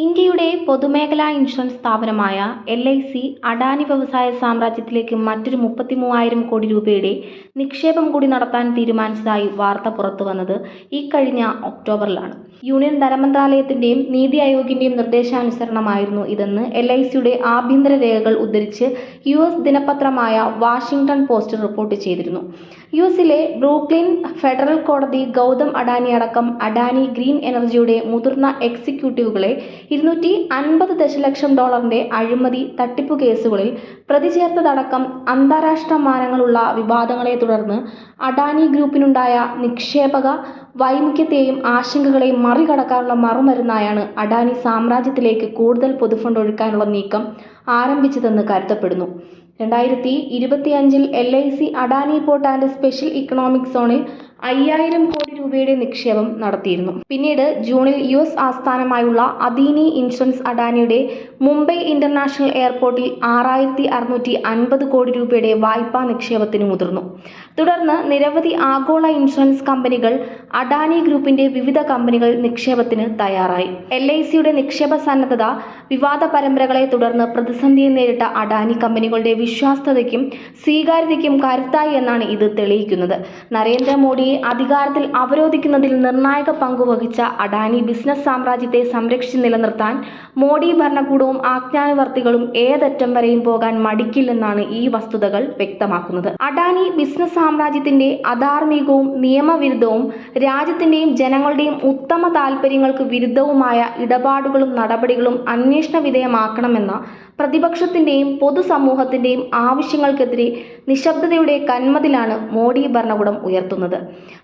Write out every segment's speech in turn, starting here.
ഇന്ത്യയുടെ പൊതുമേഖലാ ഇൻഷുറൻസ് സ്ഥാപനമായ LIC അഡാനി വ്യവസായ സാമ്രാജ്യത്തിലേക്ക് മറ്റൊരു 33,000 കോടി രൂപയുടെ നിക്ഷേപം കൂടി നടത്താൻ തീരുമാനിച്ചതായി വാർത്ത പുറത്തുവന്നത് ഇക്കഴിഞ്ഞ ഒക്ടോബറിലാണ്. യൂണിയൻ ധനമന്ത്രാലയത്തിന്റെയും നീതി ആയോഗിന്റെയും നിർദ്ദേശാനുസരണമായിരുന്നു ഇതെന്ന് LICയുടെ ആഭ്യന്തര രേഖകൾ ഉദ്ധരിച്ച് US ദിനപത്രമായ വാഷിംഗ്ടൺ പോസ്റ്റ് റിപ്പോർട്ട് ചെയ്തിരുന്നു. യുഎസിലെ ബ്രൂക്ലിൻ ഫെഡറൽ കോടതി ഗൗതം അഡാനി അടക്കം അഡാനി ഗ്രീൻ എനർജിയുടെ മുതിർന്ന എക്സിക്യൂട്ടീവുകളെ $250 ദശലക്ഷം അഴിമതി തട്ടിപ്പു കേസുകളിൽ പ്രതി ചേർത്തതടക്കം അന്താരാഷ്ട്ര മാനങ്ങളുള്ള വിവാദങ്ങളെ തുടർന്ന് അഡാനി ഗ്രൂപ്പിനുണ്ടായ നിക്ഷേപക വൈമുഖ്യത്തെയും ആശങ്കകളെയും മറികടക്കാനുള്ള മറുമരുന്നായാണ് അഡാനി സാമ്രാജ്യത്തിലേക്ക് കൂടുതൽ പൊതുഫണ്ട് ഒഴുക്കാനുള്ള നീക്കം ആരംഭിച്ചതെന്ന് കരുതപ്പെടുന്നു. 2025 LIC Adani port and special economic സോണിൽ 5,000 കോടി രൂപയുടെ നിക്ഷേപം നടത്തിയിരുന്നു. പിന്നീട് ജൂണിൽ US ആസ്ഥാനമായുള്ള അദീനി ഇൻഷുറൻസ് അഡാനിയുടെ മുംബൈ ഇന്റർനാഷണൽ എയർപോർട്ടിൽ 6,650 കോടി രൂപയുടെ വായ്പാ നിക്ഷേപത്തിന് മുതിർന്നു. തുടർന്ന് നിരവധി ആഗോള ഇൻഷുറൻസ് കമ്പനികൾ അഡാനി ഗ്രൂപ്പിന്റെ വിവിധ കമ്പനികൾ നിക്ഷേപത്തിന് തയ്യാറായി. LICയുടെ നിക്ഷേപ സന്നദ്ധത വിവാദ പരമ്പരകളെ തുടർന്ന് പ്രതിസന്ധിയെ നേരിട്ട അഡാനി കമ്പനികളുടെ വിശ്വാസ്യതയ്ക്കും സ്വീകാര്യതയ്ക്കും കരുത്തായി എന്നാണ് ഇത് തെളിയിക്കുന്നത്. നരേന്ദ്രമോദിയെ അധികാരത്തിൽ അവരോധിക്കുന്നതിൽ നിർണായക പങ്കുവഹിച്ച അഡാനി ബിസിനസ് സാമ്രാജ്യത്തെ സംരക്ഷിച്ച് നിലനിർത്താൻ മോഡി ഭരണകൂടവും ആജ്ഞാനുവർത്തികളും ഏതറ്റം വരെയും പോകാൻ മടിക്കില്ലെന്നാണ് ഈ വസ്തുതകൾ വ്യക്തമാക്കുന്നത്. അഡാനി ബിസിനസ് സാമ്രാജ്യത്തിന്റെ അധാർമികവും നിയമവിരുദ്ധവും രാജ്യത്തിന്റെയും ജനങ്ങളുടെയും ഉത്തമ താൽപര്യങ്ങൾക്ക് വിരുദ്ധവുമായ ഇടപാടുകളും നടപടികളും അന്വേഷണ വിധേയമാക്കണമെന്ന പ്രതിപക്ഷത്തിന്റെയും പൊതുസമൂഹത്തിന്റെയും ആവശ്യങ്ങൾക്കെതിരെ നിശബ്ദതയുടെ കന്മതിലാണ് മോഡി ഭരണകൂടം ഉയർത്തുന്നത്.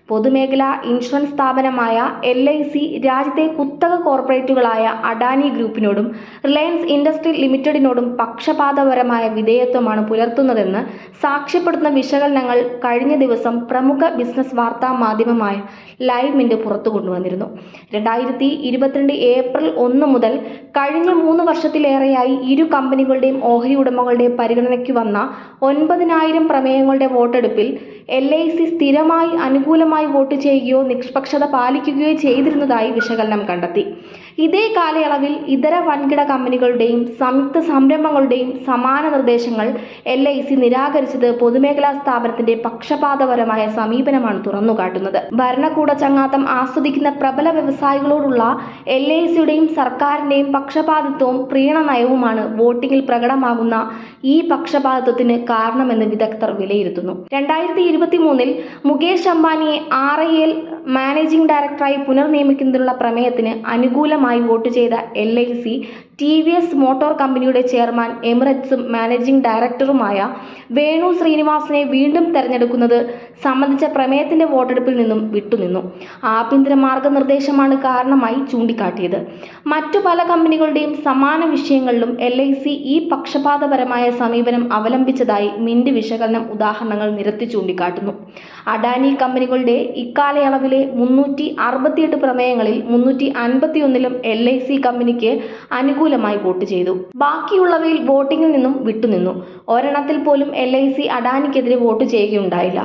പൊതുമേഖലാ ഇൻഷുറൻസ് സ്ഥാപനമായ LIC രാജ്യത്തെ കുത്തക കോർപ്പറേറ്റുകളായ അഡാനി ഗ്രൂപ്പിനോടും റിലയൻസ് ഇൻഡസ്ട്രി ലിമിറ്റഡിനോടും പക്ഷപാതപരമായ വിധേയത്വമാണ് പുലർത്തുന്നതെന്ന് സാക്ഷ്യപ്പെടുത്തുന്ന വിശകലനങ്ങൾ കഴിഞ്ഞ ദിവസം പ്രമുഖ ബിസിനസ് വാർത്താ മാധ്യമമായ ലൈവ് മിന്റ് പുറത്തു കൊണ്ടുവന്നിരുന്നു. 2022 ഏപ്രിൽ 1 മുതൽ കഴിഞ്ഞ 3 വർഷത്തിലേറെയായി ഇരു കമ്പനികളുടെയും ഓഹരി ഉടമകളുടെ പരിഗണനയ്ക്ക് വന്ന 9,000 പ്രമേയങ്ങളുടെ വോട്ടെടുപ്പിൽ LIC സ്ഥിരമായി അനുകൂലമായി വോട്ട് ചെയ്യുകയോ നിഷ്പക്ഷത പാലിക്കുകയോ ചെയ്തിരുന്നതായി വിശകലനം കണ്ടെത്തി. ഇതേ കാലയളവിൽ ഇതര വൻകിട കമ്പനികളുടെയും സംയുക്ത സംരംഭങ്ങളുടെയും സമാന നിർദ്ദേശങ്ങൾ LIC നിരാകരിച്ചത് പൊതുമേഖലാ സ്ഥാപനത്തിന്റെ പക്ഷപാതപരമായ സമീപനമാണ് തുറന്നുകാട്ടുന്നത്. ഭരണകൂട ചങ്ങാത്തം ആസ്വദിക്കുന്ന പ്രബല വ്യവസായികളോടുള്ള LICയുടെയും സർക്കാരിന്റെയും പക്ഷപാതിത്വവും പ്രീണനയവുമാണ് വോട്ടിംഗിൽ പ്രകടമാകുന്ന ഈ പക്ഷപാതിത്വത്തിന് കാരണമെന്ന് വിദഗ്ധർ വിലയിരുത്തുന്നു. 2023 മുകേഷ് അംബാനിയെ RIL മാനേജിംഗ് ഡയറക്ടറായി പുനർനിയമിക്കുന്നതിനുള്ള പ്രമേയത്തിന് അനുകൂലമായി വോട്ട് ചെയ്ത LIC TVS മോട്ടോർ കമ്പനിയുടെ ചെയർമാൻ എമിറേറ്റ്സും മാനേജിംഗ് ഡയറക്ടറുമായ വേണു ശ്രീനിവാസനെ വീണ്ടും തെരഞ്ഞെടുക്കുന്നത് സംബന്ധിച്ച പ്രമേയത്തിന്റെ വോട്ടെടുപ്പിൽ നിന്നും വിട്ടുനിന്നു. ആഭ്യന്തര മാർഗനിർദ്ദേശമാണ് കാരണമായി ചൂണ്ടിക്കാട്ടിയത്. മറ്റു പല കമ്പനികളുടെയും സമാന വിഷയങ്ങളിലും LIC ഈ പക്ഷപാതപരമായ സമീപനം അവലംബിച്ചതായി മിന്റ് വിശകലനം ഉദാഹരണങ്ങൾ നിരത്തി ചൂണ്ടിക്കാട്ടുന്നു. അഡാനി കമ്പനികളുടെ ഇക്കാലയളവിലെ 368 പ്രമേയങ്ങളിൽ 351ലും LIC കമ്പനിക്ക് അനുകൂലമായി വോട്ട് ചെയ്തു. ബാക്കിയുള്ളവയിൽ വോട്ടിംഗിൽ നിന്നും വിട്ടുനിന്നു. ഒരെണ്ണത്തിൽ പോലും LIC അഡാനിക്കെതിരെ വോട്ട് ചെയ്യുകയുണ്ടായില്ല.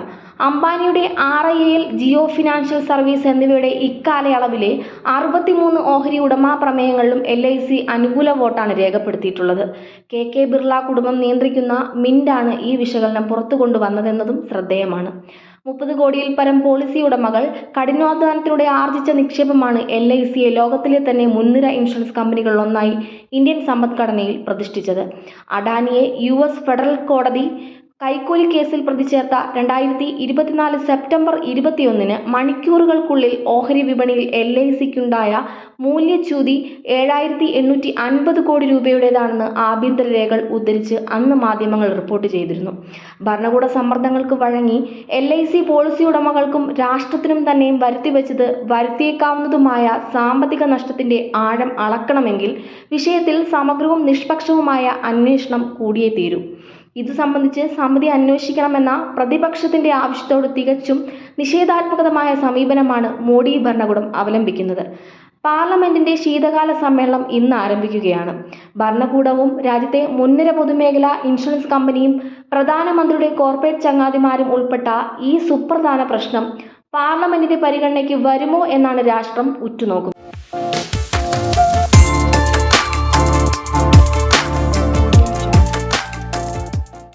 അംബാനിയുടെ RIL, ജിയോ ഫിനാൻഷ്യൽ സർവീസ് എന്നിവയുടെ ഇക്കാലയളവിലെ 63 ഓഹരി ഉടമാ പ്രമേയങ്ങളിലും LIC അനുകൂല വോട്ടാണ് രേഖപ്പെടുത്തിയിട്ടുള്ളത്. KK ബിർള കുടുംബം നിയന്ത്രിക്കുന്ന മിന്റാണ് ഈ വിശകലനം പുറത്തു കൊണ്ടുവന്നതെന്നതും ശ്രദ്ധേയമാണ്. 30 കോടിയിൽ പരം പോളിസി ഉടമകൾ കഠിനാധ്വാനത്തിലൂടെ ആർജിച്ച നിക്ഷേപമാണ് LICയെ ലോകത്തിലെ തന്നെ മുൻനിര ഇൻഷുറൻസ് കമ്പനികളിലൊന്നായി ഇന്ത്യൻ സമ്പദ്ഘടനയിൽ പ്രതിഷ്ഠിച്ചത്. അഡാനിയെ US ഫെഡറൽ കോടതി കൈക്കൂലി കേസിൽ പ്രതി ചേർത്ത 2024 സെപ്റ്റംബർ 21 മണിക്കൂറുകൾക്കുള്ളിൽ ഓഹരി വിപണിയിൽ LICക്കുണ്ടായ മൂല്യച്യുതി 7,850 കോടി രൂപയുടേതാണെന്ന് ആഭ്യന്തര രേഖകൾ ഉദ്ധരിച്ച് അന്ന് മാധ്യമങ്ങൾ റിപ്പോർട്ട് ചെയ്തിരുന്നു. ഭരണകൂട സമ്മർദ്ദങ്ങൾക്ക് വഴങ്ങി LIC പോളിസി ഉടമകൾക്കും രാഷ്ട്രത്തിനും തന്നെയും വരുത്തിവെച്ചത് വരുത്തിയേക്കാവുന്നതുമായ സാമ്പത്തിക നഷ്ടത്തിന്റെ ആഴം അളക്കണമെങ്കിൽ വിഷയത്തിൽ സമഗ്രവും നിഷ്പക്ഷവുമായ അന്വേഷണം കൂടിയേ തീരൂ. ഇതു സംബന്ധിച്ച് സമിതി അന്വേഷിക്കണമെന്ന പ്രതിപക്ഷത്തിന്റെ ആവശ്യത്തോട് തികച്ചും നിഷേധാത്മകമായ സമീപനമാണ് മോഡി ഭരണകൂടം അവലംബിക്കുന്നത്. പാർലമെന്റിന്റെ ശീതകാല സമ്മേളനം ഇന്ന് ആരംഭിക്കുകയാണ്. ഭരണകൂടവും രാജ്യത്തെ മുൻനിര പൊതുമേഖലാ ഇൻഷുറൻസ് കമ്പനിയും പ്രധാനമന്ത്രിയുടെ കോർപ്പറേറ്റ് ചങ്ങാതിമാരും ഉൾപ്പെട്ട ഈ സുപ്രധാന പ്രശ്നം പാർലമെന്റിന്റെ പരിഗണനയ്ക്ക് വരുമോ എന്നാണ് രാഷ്ട്രം ഉറ്റുനോക്കുന്നത്.